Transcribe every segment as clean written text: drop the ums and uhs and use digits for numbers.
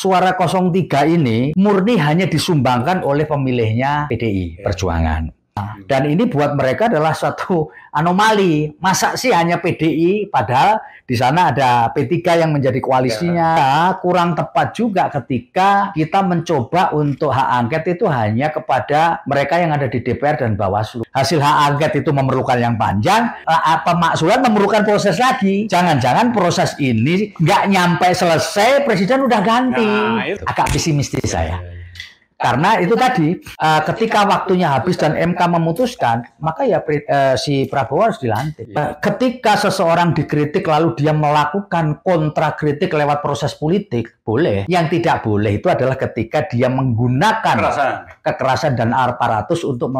suara 03 ini murni hanya disumbangkan oleh pemilihnya PDI Perjuangan. Dan ini buat mereka adalah suatu anomali. Masa sih hanya PDI, padahal di sana ada P3 yang menjadi koalisinya. Kurang tepat juga ketika kita mencoba untuk hak angket itu hanya kepada mereka yang ada di DPR dan Bawaslu. Hasil hak angket itu memerlukan yang panjang, pemakzulan memerlukan proses lagi. Jangan-jangan proses ini nggak nyampe selesai, Presiden udah ganti. Agak pesimistis saya. Karena itu tadi, ketika waktunya habis dan MK memutuskan, maka ya si Prabowo harus dilantik. Ketika seseorang dikritik lalu dia melakukan kontra kritik lewat proses politik, boleh. Yang tidak boleh itu adalah ketika dia menggunakan kekerasan dan aparatus untuk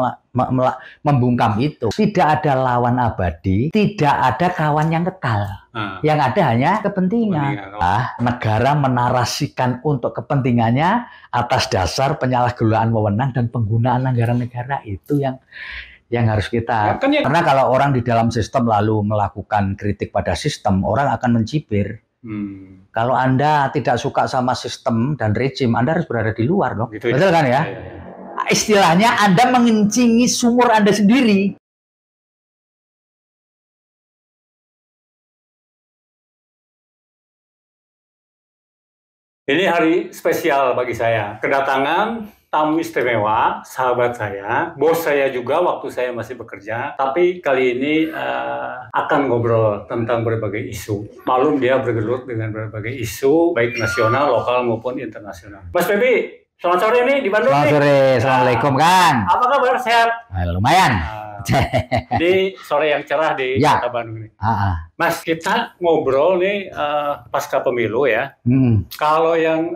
membungkam itu. Tidak ada lawan abadi, tidak ada kawan yang kekal. Yang ada hanya kepentingan. Negara menarasikan untuk kepentingannya atas dasar penyalahgunaan wewenang dan penggunaan anggaran negara, itu yang harus kita. Karena kalau orang di dalam sistem lalu melakukan kritik pada sistem, orang akan mencibir. Kalau Anda tidak suka sama sistem dan rejim, Anda harus berada di luar dong. Betul kan ya? Istilahnya Anda mengencingi sumur Anda sendiri. Ini hari spesial bagi saya. Kedatangan tamu istimewa, sahabat saya, bos saya juga waktu saya masih bekerja. Tapi kali ini akan ngobrol tentang berbagai isu. Malum dia bergelut dengan berbagai isu, baik nasional, lokal maupun internasional. Mas Febi, selamat sore nih di Bandung. Selamat sore, Assalamualaikum Kang. Apa kabar, sehat? Lumayan. Ini sore yang cerah di Kota Bandung nih. Mas, kita ngobrol nih pasca pemilu ya. Kalau yang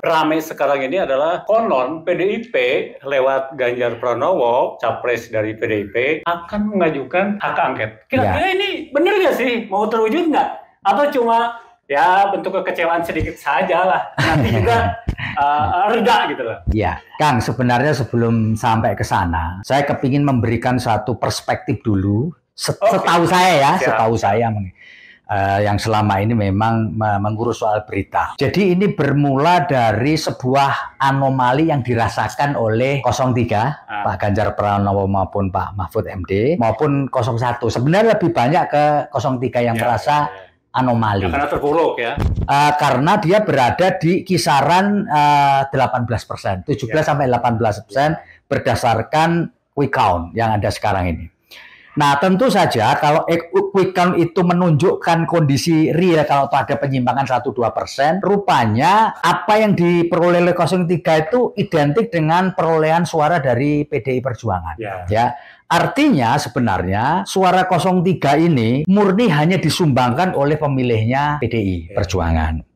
rame sekarang ini adalah konon PDIP lewat Ganjar Pranowo, capres dari PDIP, akan mengajukan hak angket. Kira-kira ini benar nggak sih? Mau terwujud nggak? Atau cuma ya bentuk kekecewaan sedikit saja lah. Nanti juga reda gitu loh. Ya, Kang, sebenarnya sebelum sampai ke sana, saya kepingin memberikan satu perspektif dulu. Setahu saya ya, setahu saya yang selama ini memang mengurus soal berita. Jadi ini bermula dari sebuah anomali yang dirasakan oleh 03, Pak Ganjar Pranowo maupun Pak Mahfud MD, maupun 01. Sebenarnya lebih banyak ke 03 yang merasa anomali. Ya, karena terpuruk ya. Karena dia berada di kisaran 18%, 17-18% berdasarkan quick count yang ada sekarang ini. Nah, tentu saja kalau quick count itu menunjukkan kondisi real, kalau ada penyimpangan 1-2%, rupanya apa yang diperoleh oleh 03 itu identik dengan perolehan suara dari PDI Perjuangan. Ya. Artinya sebenarnya suara 03 ini murni hanya disumbangkan oleh pemilihnya PDI Perjuangan.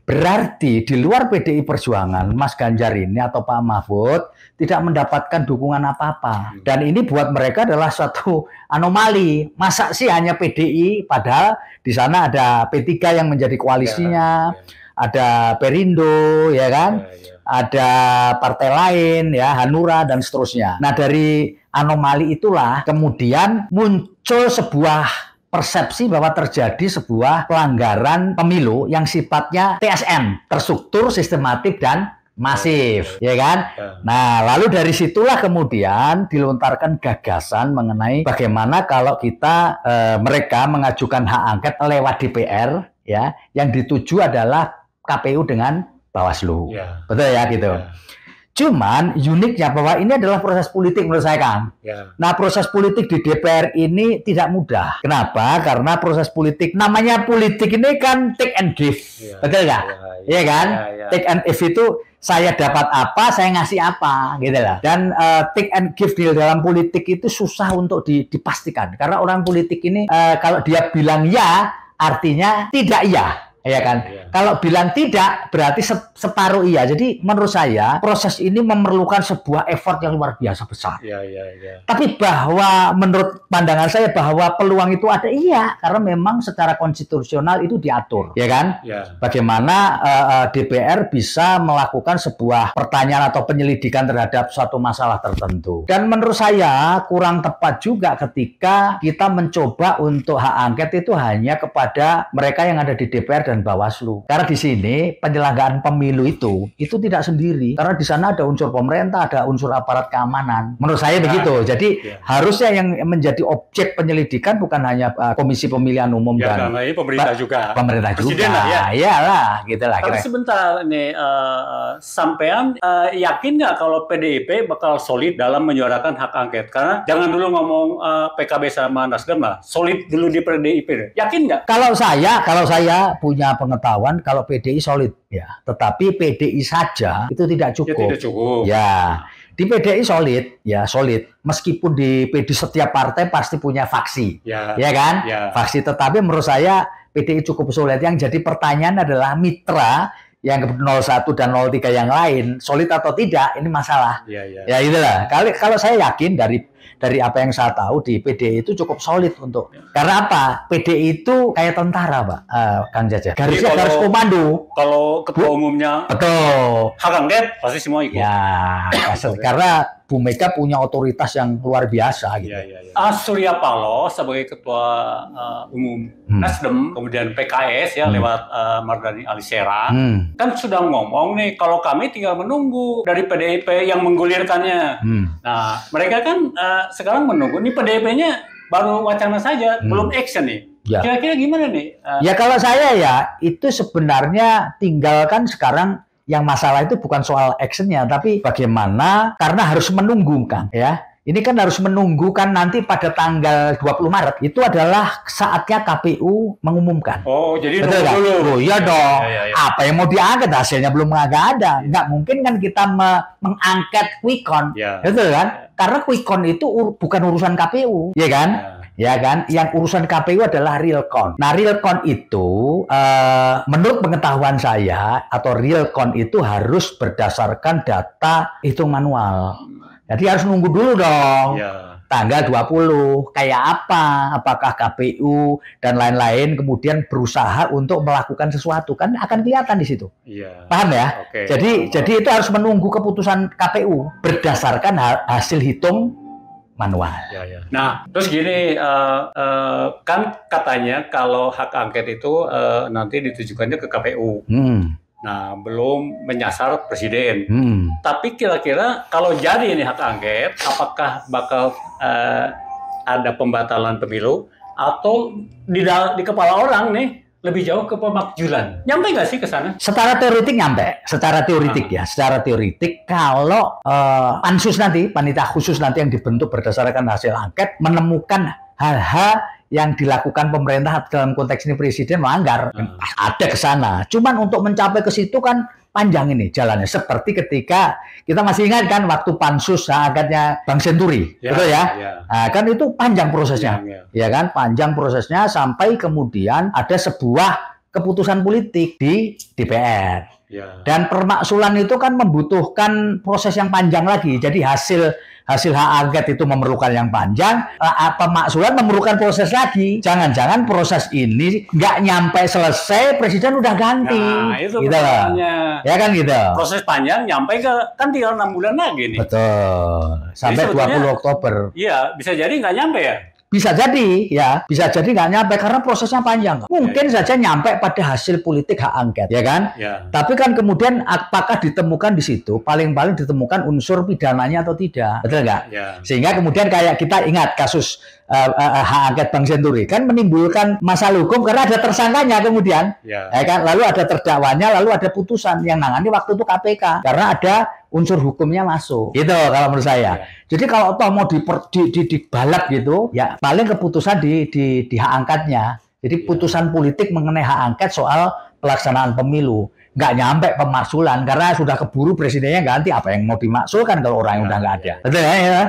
Berarti di luar PDI Perjuangan, Mas Ganjar ini atau Pak Mahfud tidak mendapatkan dukungan apa-apa. Dan ini buat mereka adalah suatu anomali. Masa sih hanya PDI, padahal di sana ada P3 yang menjadi koalisinya, ada Perindo, ya kan? Ada partai lain, ya, Hanura dan seterusnya. Nah, dari anomali itulah kemudian muncul sebuah persepsi bahwa terjadi sebuah pelanggaran pemilu yang sifatnya TSM, terstruktur, sistematik, dan masif, ya kan? Nah, lalu dari situlah kemudian dilontarkan gagasan mengenai bagaimana kalau kita mereka mengajukan hak angket lewat DPR, ya, yang dituju adalah KPU dengan Bawaslu, betul ya gitu. Cuman uniknya bahwa ini adalah proses politik menurut saya, Kang. Nah, proses politik di DPR ini tidak mudah. Kenapa? Karena proses politik, namanya politik ini kan take and give, betul nggak? Iya kan? Take and give itu saya dapat apa, saya ngasih apa, gitu lah. Dan take and give di dalam politik itu susah untuk dipastikan. Karena orang politik ini kalau dia bilang ya, artinya tidak iya. Ya kan? Kalau bilang tidak berarti separuh iya. Jadi menurut saya proses ini memerlukan sebuah effort yang luar biasa besar. Tapi bahwa menurut pandangan saya bahwa peluang itu ada, iya, karena memang secara konstitusional itu diatur, ya kan? Bagaimana DPR bisa melakukan sebuah pertanyaan atau penyelidikan terhadap suatu masalah tertentu. Dan menurut saya kurang tepat juga ketika kita mencoba untuk hak angket itu hanya kepada mereka yang ada di DPR dan Bawaslu. Karena di sini penyelenggaraan pemilu itu tidak sendiri. Karena di sana ada unsur pemerintah, ada unsur aparat keamanan. Menurut saya begitu. Jadi harusnya yang menjadi objek penyelidikan bukan hanya Komisi Pemilihan Umum dan ini pemerintah juga. Pemerintah Presiden juga. Lah, ya. Iyalah, gitu lah. Tapi sebentar nih, sampean yakin nggak kalau PDIP bakal solid dalam menyuarakan hak angket? Karena jangan dulu ngomong PKB sama Nasdem lah, solid dulu di PDIP deh. Yakin nggak? Kalau saya punya pengetahuan kalau PDI solid ya, tetapi PDI saja itu tidak cukup. Ya, tidak cukup. Ya, di PDI solid, ya solid. Meskipun di setiap partai pasti punya faksi, ya kan? Ya. Faksi. Tetapi menurut saya PDI cukup solid. Yang jadi pertanyaan adalah mitra yang 01 dan 03 yang lain solid atau tidak, ini masalah. Ya itulah. Kalau saya yakin dari apa yang saya tahu di PDI itu cukup solid untuk. Karena apa? PDI itu kayak tentara, Pak, Kang Jaja. Garis komando. Kalau ketua umumnya betul. Hak angket pasti semua ikut. Ya, karena Bu Mega punya otoritas yang luar biasa gitu. Surya Paloh sebagai ketua umum Nasdem, kemudian PKS ya lewat Mardhani Alisera, kan sudah ngomong nih kalau kami tinggal menunggu dari PDIP yang menggulirkannya. Nah, mereka kan sekarang menunggu. Ini PDIP-nya baru wacana saja, belum action nih. Ya. Kira-kira gimana nih? Ya kalau saya ya itu sebenarnya tinggalkan sekarang. Yang masalah itu bukan soal actionnya, tapi bagaimana, karena harus menunggu, Kang, ya. Ini kan harus menunggu kan nanti pada tanggal 20 Maret itu adalah saatnya KPU mengumumkan. Oh, jadi betul nggak? Dulu. Oh, iya dong. Ya. Apa yang mau diangkat, hasilnya belum ada. Nggak mungkin kan kita mengangkat quick count. Betul kan? Karena quick count itu bukan urusan KPU, ya kan? Ya kan, yang urusan KPU adalah real count. Nah, real count itu menurut pengetahuan saya atau real count itu harus berdasarkan data hitung manual. Jadi harus nunggu dulu dong. Tanggal 20 kayak apa? Apakah KPU dan lain-lain kemudian berusaha untuk melakukan sesuatu, kan akan kelihatan di situ. Paham ya? Jadi itu harus menunggu keputusan KPU berdasarkan hasil hitung manual. Nah, terus gini, kan katanya kalau hak angket itu nanti ditujukannya ke KPU. Nah, belum menyasar presiden. Tapi kira-kira kalau jadi ini hak angket, apakah bakal ada pembatalan pemilu atau di kepala orang nih lebih jauh ke pemakjulan? Nyampe nggak sih ke sana? Secara teoretik nyampe. Secara teoretik ya. Secara teoretik kalau pansus nanti, panitia khusus nanti yang dibentuk berdasarkan hasil angket menemukan hal-hal yang dilakukan pemerintah dalam konteks ini presiden melanggar, ada ke sana. Cuman untuk mencapai ke situ kan panjang ini jalannya. Seperti ketika kita masih ingat kan waktu pansus angketnya Bang Senturi, betul ya? Nah, kan itu panjang prosesnya, ya kan? Panjang prosesnya sampai kemudian ada sebuah keputusan politik di DPR. Dan permaksulan itu kan membutuhkan proses yang panjang lagi. Jadi hasil hak angket itu memerlukan yang panjang, pemaksulan memerlukan proses lagi. Jangan-jangan proses ini nggak nyampe selesai, presiden udah ganti. Nah, itu gitu pertanyaannya. Ya kan gitu. Proses panjang nyampe kan tinggal 6 bulan lagi nih. Betul. Sampai 20 Oktober. Iya, bisa jadi nggak nyampe ya? Bisa jadi, ya. Bisa jadi nggak nyampe karena prosesnya panjang. Mungkin saja nyampe pada hasil politik hak angket, ya kan? Tapi kan kemudian apakah ditemukan di situ, paling-paling ditemukan unsur pidananya atau tidak, betul nggak? Sehingga kemudian kayak kita ingat kasus hak angket Bang Senturi kan menimbulkan masalah hukum karena ada tersangkanya kemudian, ya kan? Lalu ada terdakwanya, lalu ada putusan yang nangani waktu itu KPK karena ada unsur hukumnya masuk. Gitu kalau menurut saya. Jadi kalau toh mau dibalap gitu, ya paling keputusan di hak angketnya. Jadi putusan politik mengenai hak angket soal pelaksanaan pemilu. Nggak nyampe pemaksulan karena sudah keburu presidennya ganti, apa yang mau dimaksulkan kalau orang yang udah nggak ada. Betul ya?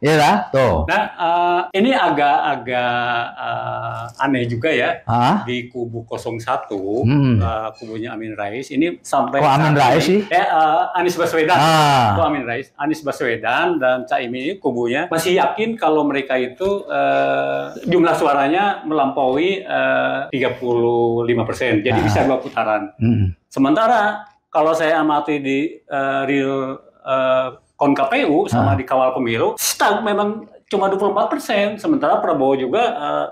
Iya lah, tuh. Nah, ini agak aneh juga ya di kubu 01, kubunya Amin Rais ini sampai Amin Rais sih? Anies Baswedan. Amin Rais, Anies Baswedan dan Caimin ini kubunya masih yakin kalau mereka itu jumlah suaranya melampaui 35%. Jadi bisa 2 putaran. Sementara kalau saya amati di real KPU sama di kawal pemilu, memang cuma 24%, sementara Prabowo juga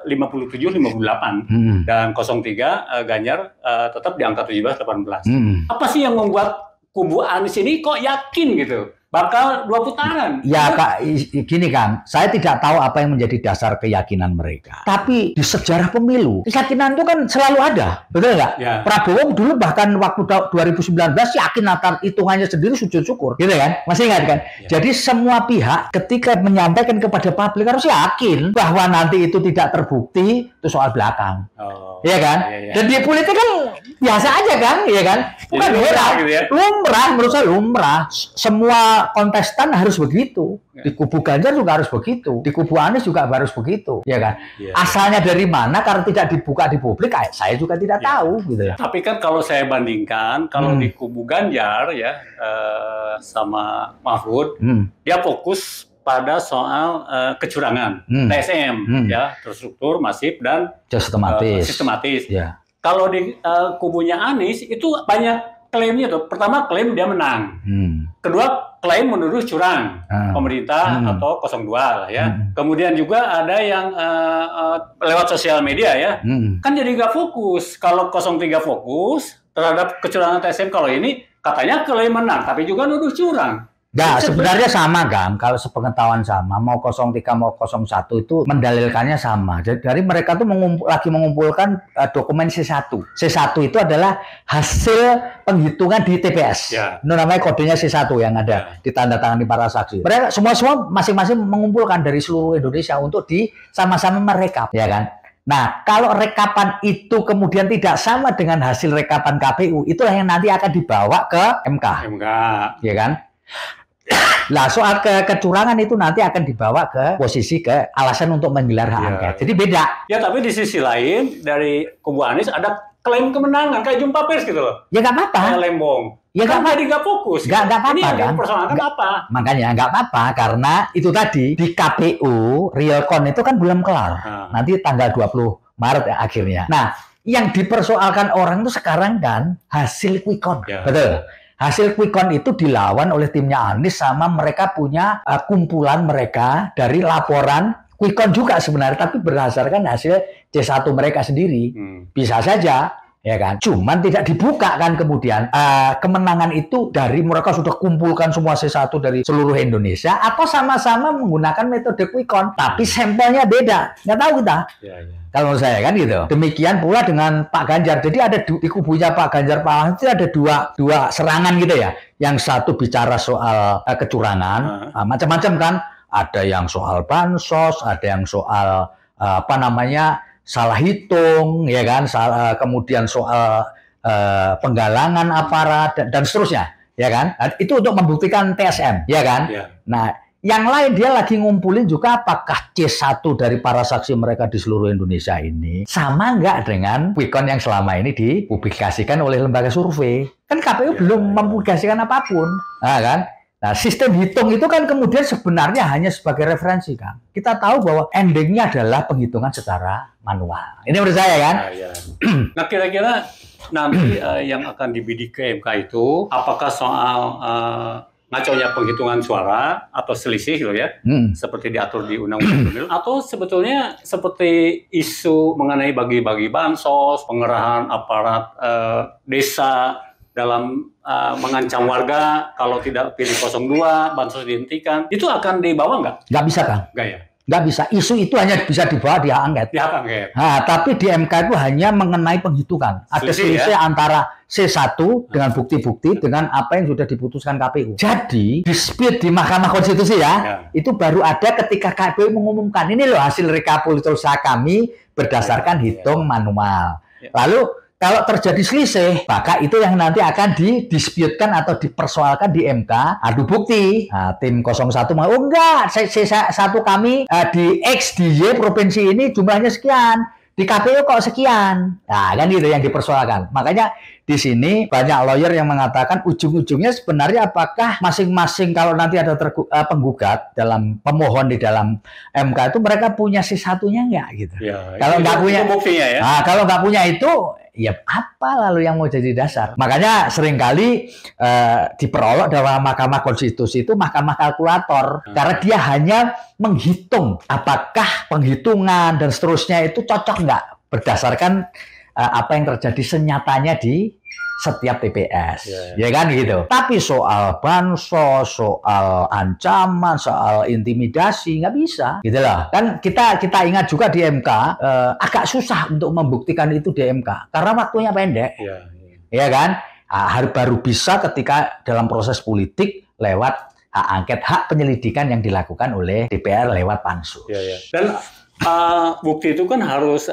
57-58 dan 03 Ganjar tetap di angka 17-18. Apa sih yang membuat kubu Anies ini kok yakin gitu bakal 2 putaran? Ya Kak, gini Kang, saya tidak tahu apa yang menjadi dasar keyakinan mereka. Tapi di sejarah pemilu, keyakinan itu kan selalu ada, betul nggak? Ya. Prabowo dulu bahkan waktu 2019 yakin akan hitungannya sendiri sujud syukur, gitu kan? Masih ingat kan? Ya. Jadi semua pihak ketika menyampaikan kepada publik harus yakin bahwa nanti itu tidak terbukti, itu soal belakang. Iya kan? Ya. Dan di politik kan biasa aja kan, iya kan? Bukan lumrah, gitu ya? Lumrah, menurut saya lumrah. Semua kontestan harus begitu. Di kubu Ganjar juga harus begitu. Di kubu Anies juga harus begitu, ya kan? Ya. Asalnya dari mana? Karena tidak dibuka di publik, saya juga tidak tahu, gitu ya. Tapi kan kalau saya bandingkan, kalau di kubu Ganjar ya sama Mahfud, dia fokus pada soal kecurangan, TSM, ya, terstruktur, masif dan sistematis. Ya. Kalau di kubunya Anies itu banyak klaimnya tuh. Pertama klaim dia menang, kedua klaim menuduh curang pemerintah atau 02 lah ya. Kemudian juga ada yang lewat sosial media ya, kan jadi nggak fokus. Kalau 03 fokus terhadap kecurangan TSM, kalau ini katanya klaim menang, tapi juga nuduh curang. Nah, sebenarnya sama kan, kalau sepengetahuan sama, mau 03 mau 01 itu mendalilkannya sama. Jadi dari mereka tuh lagi mengumpulkan dokumen C1. C1 itu adalah hasil penghitungan di TPS. Ya. Itu namanya kodenya C1 yang ada ditandatangani para saksi. Mereka semua masing-masing mengumpulkan dari seluruh Indonesia untuk sama-sama merekap, ya kan? Nah, kalau rekapan itu kemudian tidak sama dengan hasil rekapan KPU, itulah yang nanti akan dibawa ke MK. Ya kan? Nah, soal kecurangan itu nanti akan dibawa ke posisi ke alasan untuk menggelar hak angket. Jadi beda. Ya, tapi di sisi lain dari kubu Anies ada klaim kemenangan kayak jumpa pers gitu loh. Ya nggak apa-apa. Kayak Lembong. Ya nggak apa-apa. Jadi nggak fokus. Nggak apa-apa ini kan. Persoalan apa? Makanya nggak apa-apa karena itu tadi di KPU real count itu kan belum kelar. Nanti tanggal 20 Maret ya akhirnya. Nah, yang dipersoalkan orang itu sekarang kan hasil quick count. Ya. Betul. Hasil quick count itu dilawan oleh timnya Anies sama mereka punya kumpulan mereka dari laporan quick count juga sebenarnya, tapi berdasarkan hasil C1 mereka sendiri. Bisa saja, ya kan? Cuman tidak dibuka kan kemudian kemenangan itu dari mereka sudah kumpulkan semua C1 dari seluruh Indonesia atau sama-sama menggunakan metode quick count, tapi sampelnya beda. Nggak tahu kita. Ya. Kalau saya kan gitu. Demikian pula dengan Pak Ganjar. Jadi ada di kubunya Pak Ganjar Pak Mahfud itu ada dua serangan gitu ya. Yang satu bicara soal kecurangan, macam-macam kan. Ada yang soal bansos, ada yang soal salah hitung, ya kan. Kemudian soal penggalangan aparat dan seterusnya, ya kan. Itu untuk membuktikan TSM, ya kan. Ya. Nah, yang lain dia lagi ngumpulin juga apakah C1 dari para saksi mereka di seluruh Indonesia ini sama nggak dengan quick count yang selama ini dipublikasikan oleh lembaga survei. Kan KPU belum mempublikasikan apapun. Nah, kan? Nah, sistem hitung itu kan kemudian sebenarnya hanya sebagai referensi kan. Kita tahu bahwa endingnya adalah penghitungan secara manual. Ini menurut saya kan. Nah, kira-kira nanti yang akan dibidik ke MK itu apakah soal ngaconya penghitungan suara atau selisih gitu ya, seperti diatur di Undang-Undang Pemilu, atau sebetulnya seperti isu mengenai bagi-bagi bansos, pengerahan aparat desa dalam mengancam warga kalau tidak pilih 02, bansos dihentikan, itu akan dibawa nggak? Nggak bisa kan? Nggak ya? Nggak bisa. Isu itu hanya bisa dibawa di hak angket. Nah, tapi di MK itu hanya mengenai penghitungan. Ada selisih antara C1 dengan bukti-bukti dengan apa yang sudah diputuskan KPU. Jadi, dispute di Mahkamah Konstitusi itu baru ada ketika KPU mengumumkan, ini loh hasil rekapitulasi kami berdasarkan hitung manual. Lalu, kalau terjadi selisih, maka itu yang nanti akan didisputekan atau dipersoalkan di MK, adu bukti. Nah, tim 01 mau, oh enggak, satu kami di X, di Y, provinsi ini jumlahnya sekian. Di KPU kok sekian. Nah, kan gitu yang dipersoalkan. Makanya di sini banyak lawyer yang mengatakan ujung-ujungnya sebenarnya apakah masing-masing kalau nanti ada penggugat dalam pemohon di dalam MK itu mereka punya C1-nya nggak gitu. Ya, kalau nggak punya, ya? Nah, kalau nggak punya itu, ya apa lalu yang mau jadi dasar? Makanya seringkali diperolok dalam Mahkamah Konstitusi itu mahkamah kalkulator, karena dia hanya menghitung apakah penghitungan dan seterusnya itu cocok nggak berdasarkan apa yang terjadi senyatanya di setiap TPS, ya kan gitu. Tapi soal bansos, soal ancaman, soal intimidasi nggak bisa, gitu loh. Kan kita ingat juga di MK agak susah untuk membuktikan itu di MK karena waktunya pendek, ya kan. Baru bisa ketika dalam proses politik lewat hak angket, hak penyelidikan yang dilakukan oleh DPR lewat pansus. Dan bukti itu kan harus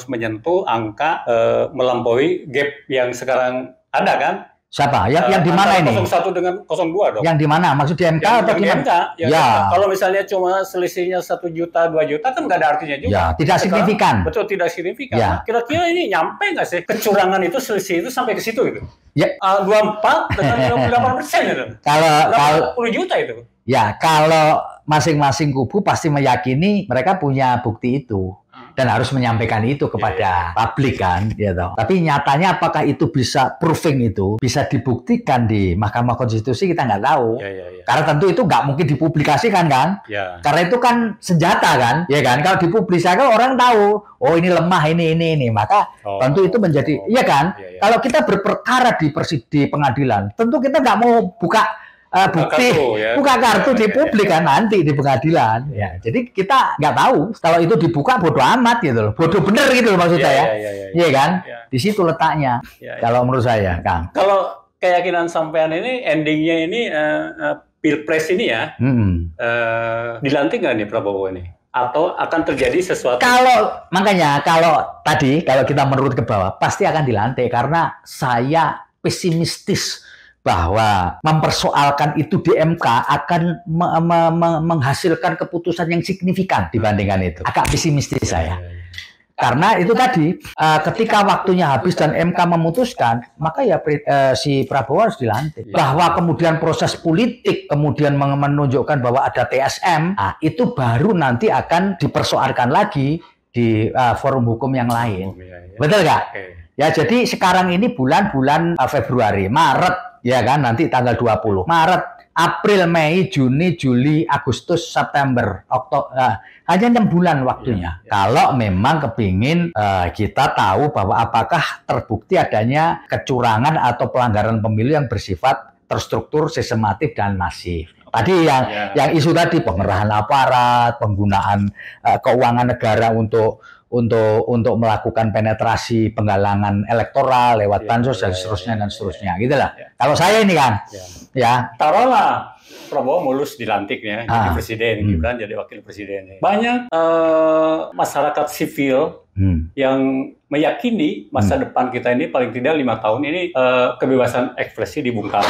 menyentuh angka melampaui gap yang sekarang ada kan? Siapa? Yang di mana ini? 01 dengan 02 dong. Yang di mana? Maksud di MK atau di MK? Ya. Kalau misalnya cuma selisihnya 1 juta, 2 juta kan nggak ada artinya juga. Ya, tidak signifikan. Betul, tidak signifikan. Ya. Kira-kira ini nyampe nggak sih kecurangan itu selisih itu sampai ke situ gitu? Ya. 24 dengan 58% itu. Kalau 10 juta itu. Ya, kalau masing-masing kubu pasti meyakini mereka punya bukti itu dan harus menyampaikan itu kepada publik kan, gitu. Tapi nyatanya apakah itu bisa proving itu bisa dibuktikan di Mahkamah Konstitusi kita nggak tahu. Karena tentu itu nggak mungkin dipublikasikan kan. Karena itu kan senjata kan, ya kan. Kalau dipublikasikan orang tahu, oh ini lemah ini, maka tentu itu menjadi, iya kan. Kalau kita berperkara di pengadilan, tentu kita nggak mau buka bukti, buka kartu di publik kan nanti di pengadilan. Ya, jadi kita nggak tahu kalau itu dibuka bodoh amat gitu loh, bodoh bener gitu loh maksud saya. Iya kan? Di situ letaknya. Kalau menurut saya, Kang. Kalau keyakinan sampean ini endingnya ini Pilpres ini ya, dilantik nggak nih Prabowo ini? Atau akan terjadi sesuatu? Makanya kalau kita menurut ke bawah pasti akan dilantik karena saya pesimistis bahwa mempersoalkan itu di MK akan menghasilkan keputusan yang signifikan dibandingkan itu. Agak pesimistis saya. Karena itu tadi, ketika waktunya habis dan MK memutuskan, maka ya si Prabowo harus dilantik. Bahwa kemudian proses politik kemudian menunjukkan bahwa ada TSM, itu baru nanti akan dipersoalkan lagi di forum hukum yang lain. Betul nggak? Ya, jadi sekarang ini bulan-bulan Februari, Maret, ya kan, nanti tanggal 20. Maret, April, Mei, Juni, Juli, Agustus, September, Oktober. Hanya 6 bulan waktunya. Kalau memang kepingin kita tahu bahwa apakah terbukti adanya kecurangan atau pelanggaran pemilu yang bersifat terstruktur, sistematif, dan masif. Tadi yang isu tadi, pengerahan aparat, penggunaan keuangan negara untuk melakukan penetrasi penggalangan elektoral lewat bansos dan seterusnya, gitulah. Kalau saya ini kan, taruhlah Prabowo mulus dilantik ya, jadi presiden, Gibran jadi wakil presiden. Banyak masyarakat sivil yang meyakini masa depan kita ini paling tidak 5 tahun ini kebebasan ekspresi dibungkam.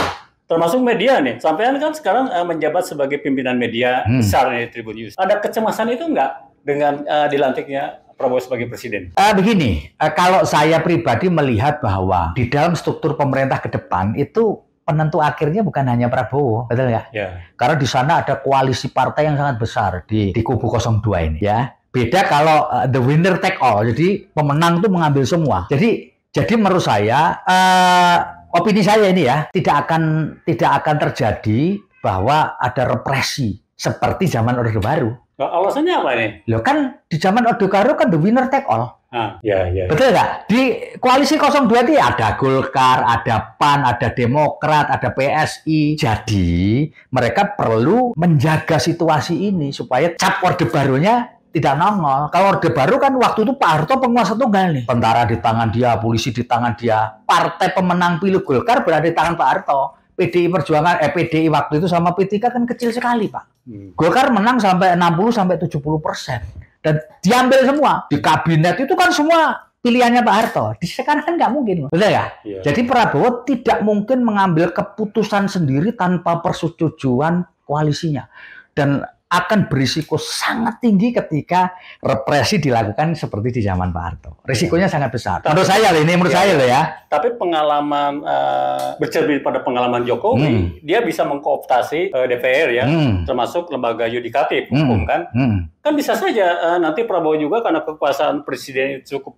Termasuk media nih, sampean kan sekarang menjabat sebagai pimpinan media besar di Tribun News. Ada kecemasan itu nggak dengan dilantiknya Prabowo sebagai presiden? Begini, kalau saya pribadi melihat bahwa di dalam struktur pemerintah ke depan itu penentu akhirnya bukan hanya Prabowo, betul nggak? Karena di sana ada koalisi partai yang sangat besar di kubu 02 ini, ya. Beda kalau the winner take all, jadi pemenang itu mengambil semua. Jadi menurut saya, opini saya ini ya, tidak akan terjadi bahwa ada represi seperti zaman Orde Baru. Alasannya apa nih? Loh kan di zaman Orde Baru kan the winner take all. Betul nggak? Di koalisi 02 itu ada Golkar, ada PAN, ada Demokrat, ada PSI. Jadi mereka perlu menjaga situasi ini supaya cap Orde Barunya tidak nongol. Kalau Orde Baru kan waktu itu Pak Harto penguasa tunggal nih. Tentara di tangan dia, polisi di tangan dia. Partai pemenang pilu Golkar berada di tangan Pak Harto. PDI Perjuangan, PDI waktu itu sama P3 kan kecil sekali, Pak. Golkar menang sampai 60-70%. Dan diambil semua. Di kabinet itu kan semua pilihannya Pak Harto. Di sekarang kan nggak mungkin. Betul ya? Jadi Prabowo tidak mungkin mengambil keputusan sendiri tanpa persetujuan koalisinya. Dan akan berisiko sangat tinggi ketika represi dilakukan seperti di zaman Pak Harto. Risikonya sangat besar. Menurut saya loh, ini menurut saya loh ya. Tapi pengalaman bercermin pada pengalaman Jokowi, dia bisa mengkooptasi DPR ya, termasuk lembaga yudikatif hukum kan. Kan bisa saja nanti Prabowo juga karena kekuasaan presiden cukup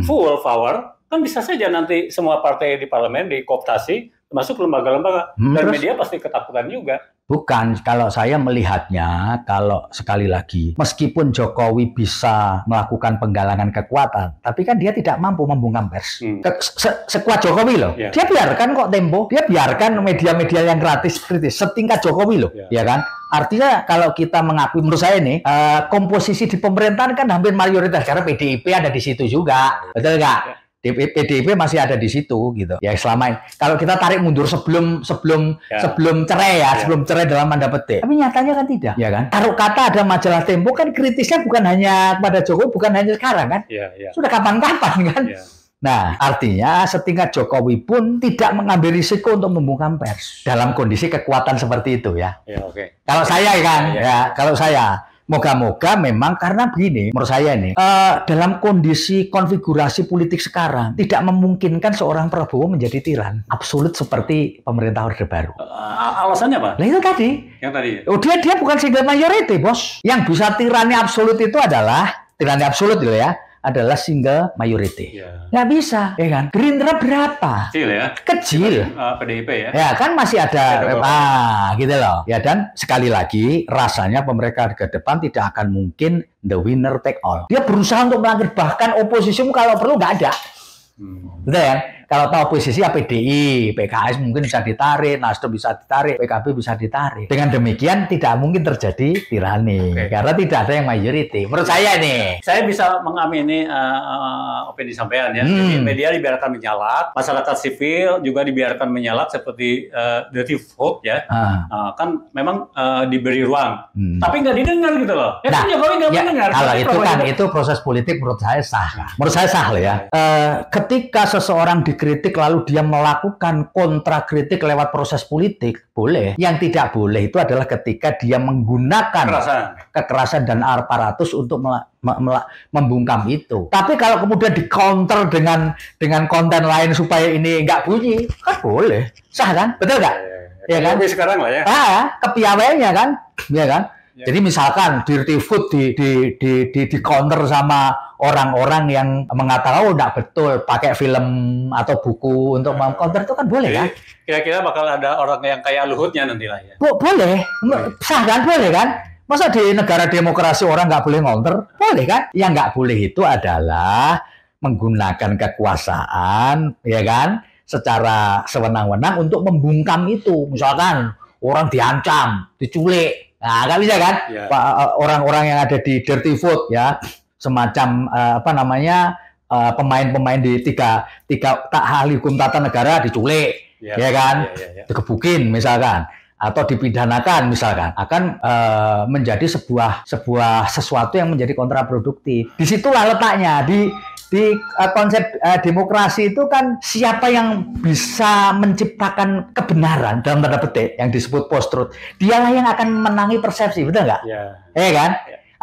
full power, kan bisa saja nanti semua partai di parlemen dikooptasi, termasuk lembaga-lembaga, dan media pasti ketakutan juga. Bukan, kalau saya melihatnya, kalau sekali lagi, meskipun Jokowi bisa melakukan penggalangan kekuatan, tapi kan dia tidak mampu membungkam pers. Sekuat Jokowi loh, dia biarkan kok Tempo, dia biarkan media-media yang kritis setingkat Jokowi loh, ya kan? Artinya kalau kita mengakui, menurut saya nih, komposisi di pemerintahan kan hampir mayoritas, karena PDIP ada di situ juga, betul nggak? PDIP masih ada di situ gitu. Ya selama ini. Kalau kita tarik mundur sebelum cerai ya, sebelum cerai dalam tanda petik. Tapi nyatanya kan tidak, ya kan? Taruh kata ada majalah Tempo kan kritisnya bukan hanya kepada Jokowi, bukan hanya sekarang kan? Sudah kapan-kapan kan? Nah, artinya setingkat Jokowi pun tidak mengambil risiko untuk membungkam pers dalam kondisi kekuatan seperti itu ya. Kalau saya kan, kalau saya moga-moga memang karena begini, menurut saya ini dalam kondisi konfigurasi politik sekarang tidak memungkinkan seorang Prabowo menjadi tiran absolut seperti pemerintah Orde Baru. Alasannya apa? Nah itu tadi. Yang tadi. Dia bukan single majority, bos. Yang bisa tirani absolut itu adalah adalah single majority. Nggak bisa, ya kan? Gerindra berapa? Kecil ya? Kecil. PDIP ya? Ya kan masih ada, gitu loh. Ya dan sekali lagi rasanya pemerintah ke depan tidak akan mungkin the winner take all. Dia berusaha untuk melanggar, bahkan oposisimu kalau perlu nggak ada. Betul ya? Kalau tahu posisi ya PDI, PKS mungkin bisa ditarik, Nasdem bisa ditarik, PKB bisa ditarik. Dengan demikian tidak mungkin terjadi tirani, karena tidak ada yang majority. Menurut saya nih, saya bisa mengamini opini sampean ya. Jadi media dibiarkan menyalak, masyarakat sivil juga dibiarkan menyalak seperti dirty vote ya. Kan memang diberi ruang, tapi nggak didengar gitu loh. Ya kan Jokowi nggak mendengar. Kalau itu kan itu proses politik menurut saya sah. Menurut saya sah loh ya. Ketika seseorang dikritik lalu dia melakukan kontra kritik lewat proses politik, boleh. Yang tidak boleh itu adalah ketika dia menggunakan kekerasan dan aparatus untuk membungkam itu. Tapi kalau kemudian di-counter dengan konten lain supaya ini nggak bunyi, kan boleh. Sah kan? Betul nggak? Ya kan? Sekarang lah ya. Kepiawaiannya kan? Ya kan? Jadi misalkan dirty food di counter sama orang-orang yang mengatakan enggak betul pakai film atau buku untuk meng-counter itu kan boleh kan? Kira-kira bakal ada orang yang kayak Luhutnya nanti lah ya. Boleh. Sah kan? Boleh kan? Masa di negara demokrasi orang nggak boleh counter? Boleh kan? Yang nggak boleh itu adalah menggunakan kekuasaan, ya kan? Secara sewenang-wenang untuk membungkam itu. Misalkan orang diancam, diculik. Nah, nggak bisa kan? Orang-orang yang ada di dirty food ya, semacam pemain-pemain di tiga ahli hukum tata negara diculik, ya kan? Dikebukin misalkan, atau dipidanakan misalkan, akan menjadi sesuatu yang menjadi kontraproduktif. Disitulah letaknya di konsep demokrasi itu kan siapa yang bisa menciptakan kebenaran dalam tanda petik yang disebut post-truth, dialah yang akan menangi persepsi, betul nggak? Kan?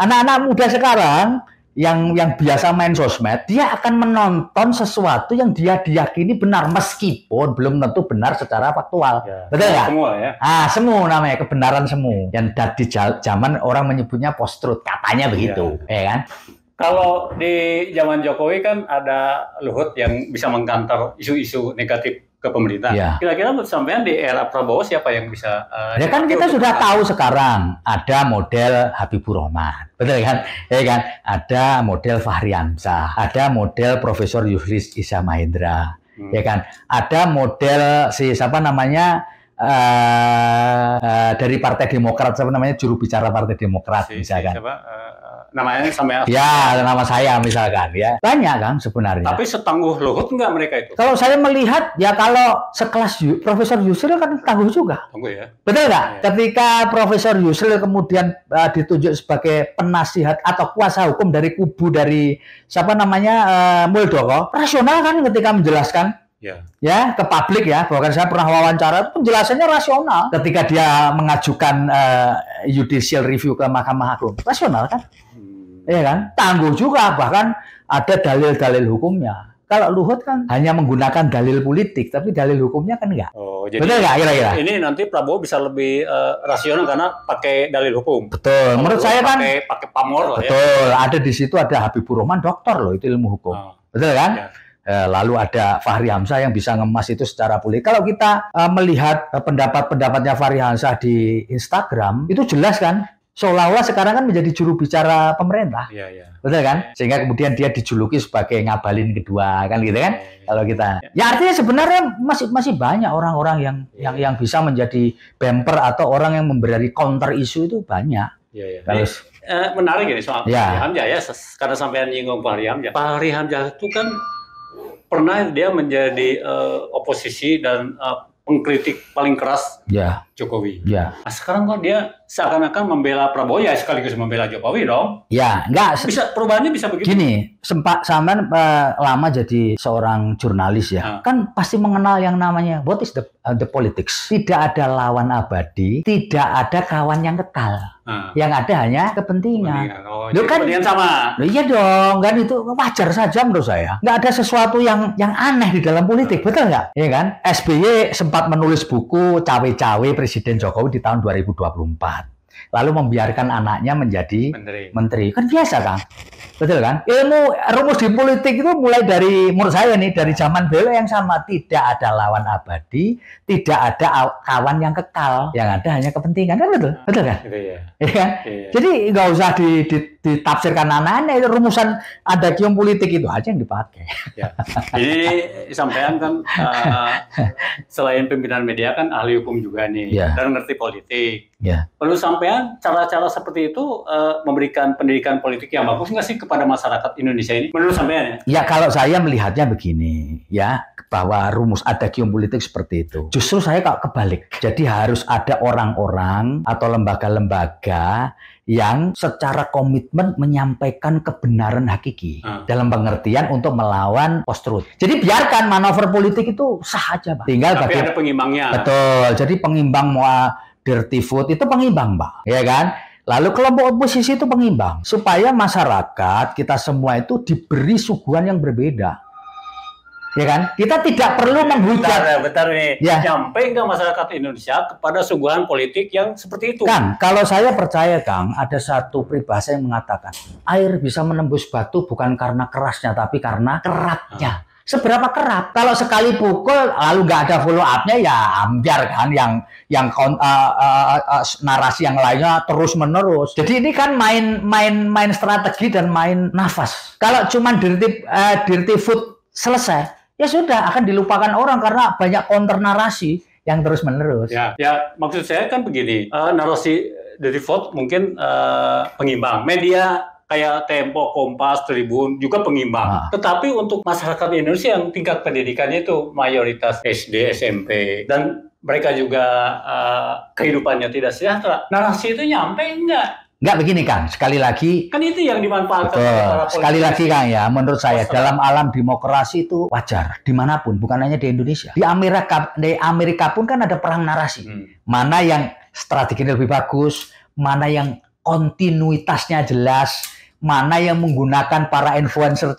Anak-anak muda sekarang yang biasa main sosmed, dia akan menonton sesuatu yang dia diyakini benar meskipun belum tentu benar secara faktual, betul nggak? Semua ya. Semu namanya, kebenaran semu. Yang di zaman orang menyebutnya post-truth, katanya begitu, ya kan? Kalau di zaman Jokowi kan ada Luhut yang bisa mengkantar isu-isu negatif ke pemerintah. Kira-kira sampean di era Prabowo siapa yang bisa? Ya kan kita sudah tahu sekarang ada model Habibur Rahman, betul kan? Ya kan? Ada model Fahri Hamzah, ada model Profesor Yusril Iza Mahendra, ya kan? Ada model siapa namanya? Dari Partai Demokrat, siapa namanya, juru bicara Partai Demokrat misalkan. Namanya sama nama saya misalkan ya. Banyak kan sebenarnya. Tapi setangguh Luhut enggak mereka itu? Kalau saya melihat ya kalau sekelas Profesor Yusril kan tangguh juga. Tangguh ya. Betul nggak? Ketika Profesor Yusril kemudian ditunjuk sebagai penasihat atau kuasa hukum dari kubu dari siapa namanya Muldoko, rasional kan ketika menjelaskan. Ya ke publik ya, bahkan saya pernah wawancara, penjelasannya rasional ketika dia mengajukan judicial review ke Mahkamah Agung? Rasional kan? Iya kan? Tangguh juga, bahkan ada dalil-dalil hukumnya. Kalau Luhut kan hanya menggunakan dalil politik, tapi dalil hukumnya kan enggak. Oh, jadi betul nggak kira-kira? Ini nanti Prabowo bisa lebih rasional karena pakai dalil hukum. Betul. Menurut saya kan pakai pamor lah. Betul. Ya. Ada di situ ada Habibur Rahman, doktor loh, itu ilmu hukum. Betul kan? Ya. Lalu ada Fahri Hamzah yang bisa ngemas itu secara politik. Kalau kita melihat pendapat-pendapatnya Fahri Hamzah di Instagram, itu jelas kan? Seolah-olah sekarang kan menjadi juru bicara pemerintah, betul kan? Sehingga kemudian dia dijuluki sebagai ngabalin kedua, kan gitu kan? Kalau kita, ya artinya sebenarnya masih banyak orang-orang yang bisa menjadi bumper atau orang yang memberi counter isu itu banyak. Terus menarik ini soal Fahri Hamzah ya, karena sampai nyinggung Fahri Hamzah. Fahri Hamzah itu kan pernah dia menjadi oposisi dan pengkritik paling keras Jokowi. Nah, sekarang kok dia seakan-akan membela Prabowo, ya sekaligus membela Jokowi dong. Ya, enggak. Perubahannya bisa begitu. Gini, sampean lama jadi seorang jurnalis ya. Kan pasti mengenal yang namanya what is the politics. Tidak ada lawan abadi, tidak ada kawan yang kekal. Yang ada hanya kepentingan. Kepentingan sama. Iya dong, kan itu wajar saja menurut saya. Nggak ada sesuatu yang aneh di dalam politik, betul nggak? Iya kan? SBY sempat menulis buku cawe-cawe Presiden Jokowi di tahun 2024. Lalu membiarkan anaknya menjadi menteri. Kan biasa, Kang. Betul kan? Ilmu rumus di politik itu mulai dari, menurut saya nih, dari zaman beliau yang sama. Tidak ada lawan abadi, tidak ada kawan yang kekal. Yang ada hanya kepentingan. Kan betul? Betul kan? Iya. Jadi nggak usah ditafsirkan aneh-aneh. Rumusan adagium politik itu aja yang dipakai. Jadi sampean kan selain pimpinan media kan ahli hukum juga nih. Dan ngerti politik. Perlu sampean cara-cara seperti itu memberikan pendidikan politik yang bagus nggak sih kepada masyarakat Indonesia ini? Menurut sampean ya? Ya, kalau saya melihatnya begini, ya, bahwa rumus adagium politik seperti itu. Justru saya kok kebalik. Jadi harus ada orang-orang atau lembaga-lembaga yang secara komitmen menyampaikan kebenaran hakiki dalam pengertian untuk melawan post-truth. Jadi biarkan manuver politik itu sah aja, Pak. Tinggal tapi ada pengimbangnya. Betul. Jadi pengimbang mau dirty vote itu pengimbang, Pak. Ya kan? Lalu kelompok oposisi itu pengimbang supaya masyarakat kita semua itu diberi suguhan yang berbeda. Ya kan? Kita tidak perlu menghujat. Bentar nih. Nyampe nggak masyarakat Indonesia kepada suguhan politik yang seperti itu? Kang, kalau saya percaya, Kang, ada satu peribahasa yang mengatakan air bisa menembus batu bukan karena kerasnya, tapi karena kerapnya. Seberapa kerap? Kalau sekali pukul lalu nggak ada follow up-nya, ya ambiar kan yang narasi yang lainnya terus menerus. Jadi ini kan main strategi dan main nafas. Kalau cuma dirty food selesai, ya sudah akan dilupakan orang karena banyak counter narasi yang terus menerus. Ya, maksud saya kan begini, narasi dirty food mungkin pengimbang. Media kayak Tempo, Kompas, Tribun juga pengimbang. Tetapi untuk masyarakat Indonesia yang tingkat pendidikannya itu mayoritas SD, SMP, dan mereka juga kehidupannya tidak sejahtera, narasi itu nyampe enggak? Enggak, begini, Kang. Sekali lagi, kan itu yang dimanfaatkan. Sekali lagi, Kang, ya, menurut saya dalam alam demokrasi itu wajar dimanapun, bukan hanya di Indonesia. Di Amerika pun kan ada perang narasi. Mana yang strateginya lebih bagus, mana yang kontinuitasnya jelas, mana yang menggunakan para influencer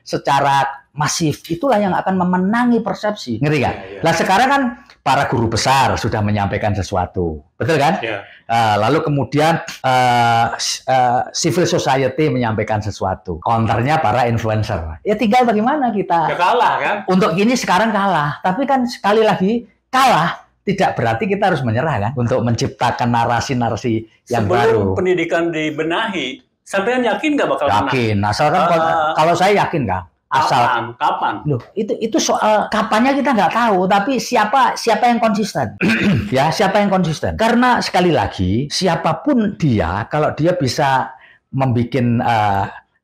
secara masif, itulah yang akan memenangi persepsi. Ngerti kan? Nah, sekarang kan para guru besar sudah menyampaikan sesuatu, betul kan? Lalu kemudian civil society menyampaikan sesuatu, counternya para influencer. Ya tinggal bagaimana kita. Ya kalah kan? Untuk ini sekarang kalah, tapi kan sekali lagi kalah tidak berarti kita harus menyerah kan untuk menciptakan narasi-narasi yang baru. Sebelum pendidikan dibenahi, sampean yakin nggak bakal menang? Yakin. Asalkan kalau saya yakin nggak. Kapan? Loh, itu soal kapannya kita nggak tahu, tapi siapa yang konsisten? Ya, siapa yang konsisten? Karena sekali lagi, siapapun dia, kalau dia bisa membuat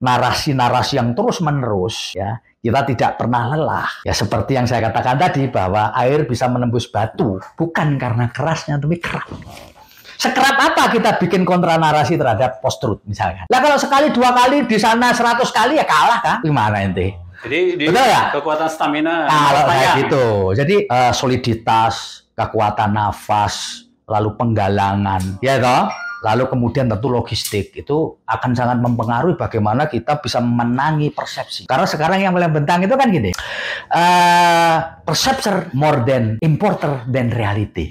narasi-narasi yang terus-menerus, ya, kita tidak pernah lelah. Ya, seperti yang saya katakan tadi, bahwa air bisa menembus batu, bukan karena kerasnya, tapi kerap. Sekerap apa kita bikin kontra narasi terhadap post-truth misalnya? Lah kalau sekali, dua kali, di sana 100 kali ya kalah kan? Gimana ente? Jadi betul ya? Kekuatan stamina. Kalau kayak gitu. Jadi soliditas, kekuatan nafas, lalu penggalangan, ya toh, lalu kemudian tentu logistik, itu akan sangat mempengaruhi bagaimana kita bisa menangi persepsi. Karena sekarang yang paling bentang itu kan gini, perception more than importer than reality,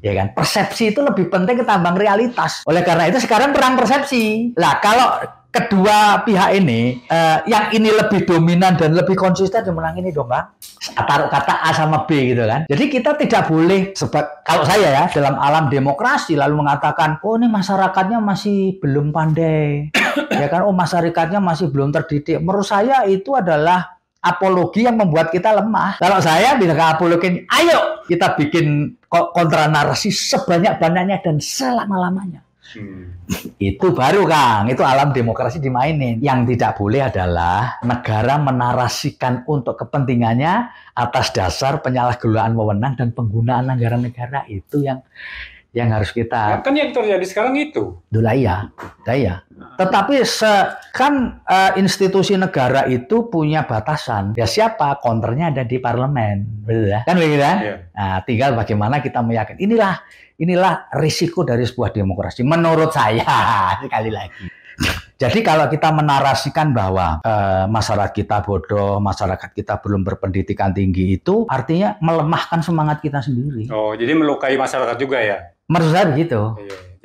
ya kan? Persepsi itu lebih penting ketimbang realitas. Oleh karena itu sekarang perang persepsi. Lah kalau kedua pihak ini, yang ini lebih dominan dan lebih konsisten, menang ini dong, Bang. Taruh kata A sama B gitu kan. Jadi kita tidak boleh, kalau saya ya, dalam alam demokrasi lalu mengatakan, oh ini masyarakatnya masih belum pandai, ya kan, oh masyarakatnya masih belum terdidik. Menurut saya itu adalah apologi yang membuat kita lemah. Kalau saya bisa apologi, ayo kita bikin kontra narasi sebanyak-banyaknya dan selama-lamanya. Itu baru Kang, itu alam demokrasi dimainin. Yang tidak boleh adalah negara menarasikan untuk kepentingannya atas dasar penyalahgunaan wewenang dan penggunaan anggaran negara. Itu yang harus kita. Kan yang terjadi sekarang itu. Dula iya. Tetapi institusi negara itu punya batasan. Ya siapa? Counternya ada di parlemen, betul ya? Kan begitu kan? Yeah. Nah, tinggal bagaimana kita meyakinkan. Inilah risiko dari sebuah demokrasi menurut saya, sekali lagi. Jadi kalau kita menarasikan bahwa masyarakat kita bodoh, masyarakat kita belum berpendidikan tinggi, itu artinya melemahkan semangat kita sendiri. Oh, jadi melukai masyarakat juga ya? Menurut saya begitu.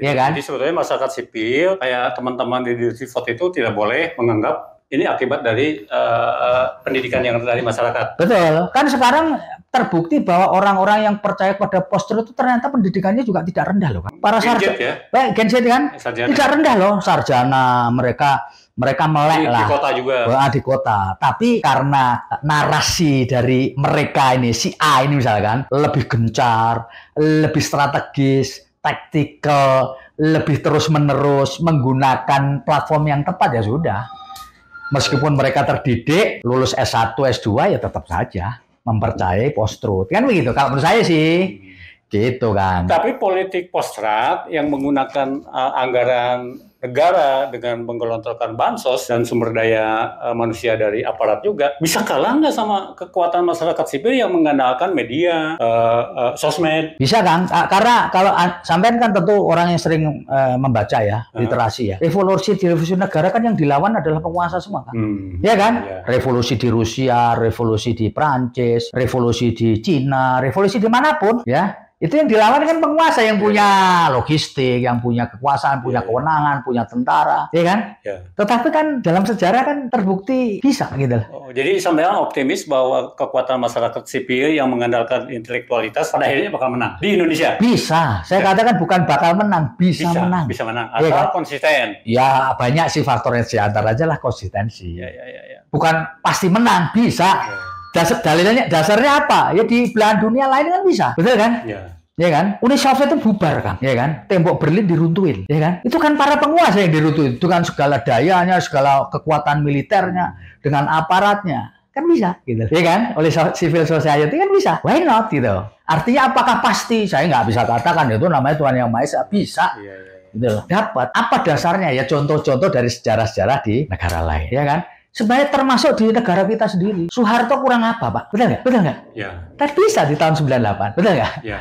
Iya kan? Jadi sebetulnya masyarakat sipil, kayak teman-teman di Dirty Vote itu tidak boleh menganggap ini akibat dari pendidikan yang dari masyarakat. Betul. Kan sekarang terbukti bahwa orang-orang yang percaya pada post-truth itu ternyata pendidikannya juga tidak rendah loh. Para sarjana, Gen Z kan, tidak rendah loh sarjana, mereka melek lah. Di kota juga. Di kota. Tapi karena narasi dari mereka ini, si A ini misalkan, lebih gencar, lebih strategis, taktikal, lebih terus-menerus menggunakan platform yang tepat, ya sudah. Meskipun mereka terdidik, lulus S1, S2, ya tetap saja mempercayai post-truth. Kan begitu, kalau menurut saya sih. Gitu kan. Tapi politik post-truth yang menggunakan anggaran negara dengan menggelontorkan bansos dan sumber daya manusia dari aparat juga, bisa kalah nggak sama kekuatan masyarakat sipil yang mengandalkan media, sosmed? Bisa kan? Karena kalau sampean kan tentu orang yang sering membaca ya, literasi ya. Revolusi negara kan yang dilawan adalah penguasa semua kan? Ya kan? Ya. Revolusi di Rusia, revolusi di Prancis, revolusi di Cina, revolusi dimanapun ya. Itu yang dilawan kan penguasa yang punya logistik, yang punya kekuasaan, punya kewenangan, punya tentara, ya kan? Ya. Tetapi kan dalam sejarah kan terbukti bisa gitu. Oh, jadi sampean optimis bahwa kekuatan masyarakat sipil yang mengandalkan intelektualitas pada akhirnya bakal menang di Indonesia? Bisa. Saya katakan bukan bakal menang, bisa menang. Bisa menang. Atau ya kan? Konsisten. Ya banyak sih faktornya, diantara aja lah konsistensi. Ya. Bukan pasti menang, bisa. Ya. Dasarnya apa? Ya di belahan dunia lain kan bisa, betul kan? Ya kan? Uni Soviet itu bubar kan, ya kan? Tembok Berlin diruntuhin, ya kan? Itu kan para penguasa yang diruntuhin, dengan segala dayanya, segala kekuatan militernya, dengan aparatnya, kan bisa, gitu, ya kan? Oleh civil society kan bisa, why not gitu? Artinya apakah pasti? Saya nggak bisa katakan, itu namanya Tuhan Yang Maha Esa, bisa. Gitu. Dapat. Apa dasarnya? Ya contoh-contoh dari sejarah-sejarah di negara lain, ya kan? Sebenarnya termasuk di negara kita sendiri. Soeharto kurang apa, Pak? Betul nggak? Betul nggak? Ya. Tapi bisa di tahun 98. Betul nggak? Ya.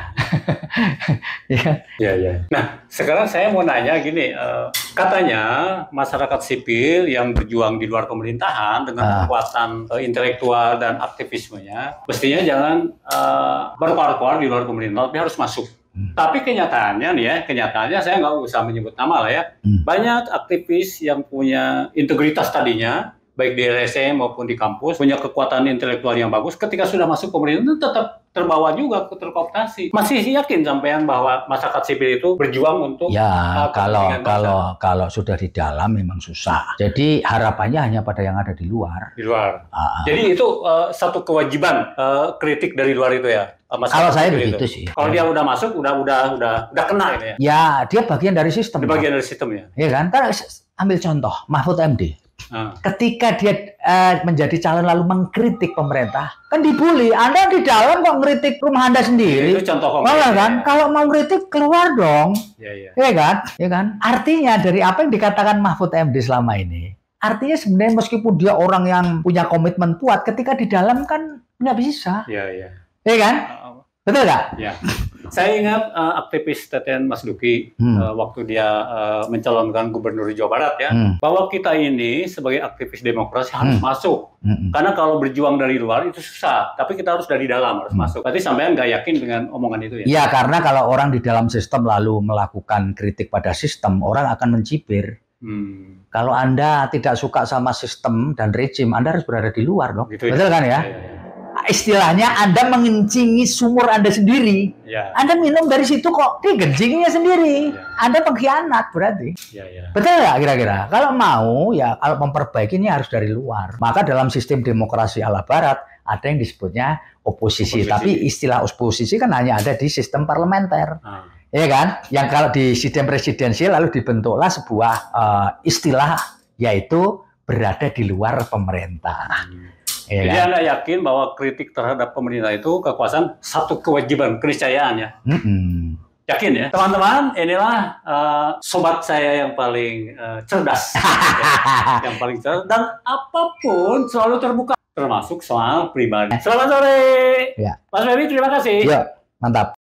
Ya. Nah, sekarang saya mau nanya gini. Katanya masyarakat sipil yang berjuang di luar pemerintahan dengan kekuatan intelektual dan aktivismenya, mestinya jangan berkuar-kuar di luar pemerintahan, tapi harus masuk. Tapi kenyataannya saya nggak usah menyebut nama lah ya. Banyak aktivis yang punya integritas tadinya, baik di LSM maupun di kampus, punya kekuatan intelektual yang bagus, ketika sudah masuk pemerintahan tetap terbawa juga, terkooptasi. Masih yakin sampean bahwa masyarakat sipil itu berjuang untuk kalau sudah di dalam memang susah. Jadi harapannya hanya pada yang ada di luar. Di luar. Jadi itu satu kewajiban kritik dari luar itu ya. Kalau saya begitu sih. Kalau dia udah masuk, udah kena gitu ya. Ya, dia bagian dari sistem. Dia bagian dari sistem ya. Iya kan? Ambil contoh Mahfud MD. Ketika dia menjadi calon lalu mengkritik pemerintah, kan dibully. Anda di dalam kok ngeritik rumah Anda sendiri? Itu contoh konkret. Kan? Ya. Kalau mau ngeritik keluar dong. Iya kan? Ya kan? Artinya dari apa yang dikatakan Mahfud MD selama ini, artinya sebenarnya meskipun dia orang yang punya komitmen kuat, ketika di dalam kan nggak bisa. Iya. Iya kan? Betul nggak? Iya. Saya ingat aktivis Teten Mas Duki waktu dia mencalonkan gubernur Jawa Barat ya, bahwa kita ini sebagai aktivis demokrasi harus masuk. Karena kalau berjuang dari luar itu susah, tapi kita harus dari dalam harus masuk. Berarti sampean nggak yakin dengan omongan itu ya? Iya, karena kalau orang di dalam sistem lalu melakukan kritik pada sistem, orang akan mencibir. Kalau Anda tidak suka sama sistem dan rejim, Anda harus berada di luar dong. Gitu, betul kan ya? Istilahnya Anda mengencingi sumur Anda sendiri. Ya. Anda minum dari situ kok digencinginya sendiri. Ya. Anda pengkhianat berarti. Ya. Betul nggak kira-kira? Kalau mau ya kalau memperbaikinya harus dari luar. Maka dalam sistem demokrasi ala Barat ada yang disebutnya oposisi. Tapi istilah oposisi kan hanya ada di sistem parlementer. Ya kan? Yang kalau di sistem presidensial lalu dibentuklah sebuah istilah yaitu berada di luar pemerintah. Ya. Jadi Anda yakin bahwa kritik terhadap pemerintah itu kekuasaan satu kewajiban keniscayaan ya? Yakin ya? Teman-teman, inilah sobat saya yang paling cerdas. Yang paling cerdas dan apapun selalu terbuka termasuk soal pribadi. Selamat sore. Ya. Mas Ferry, terima kasih. Ya, mantap.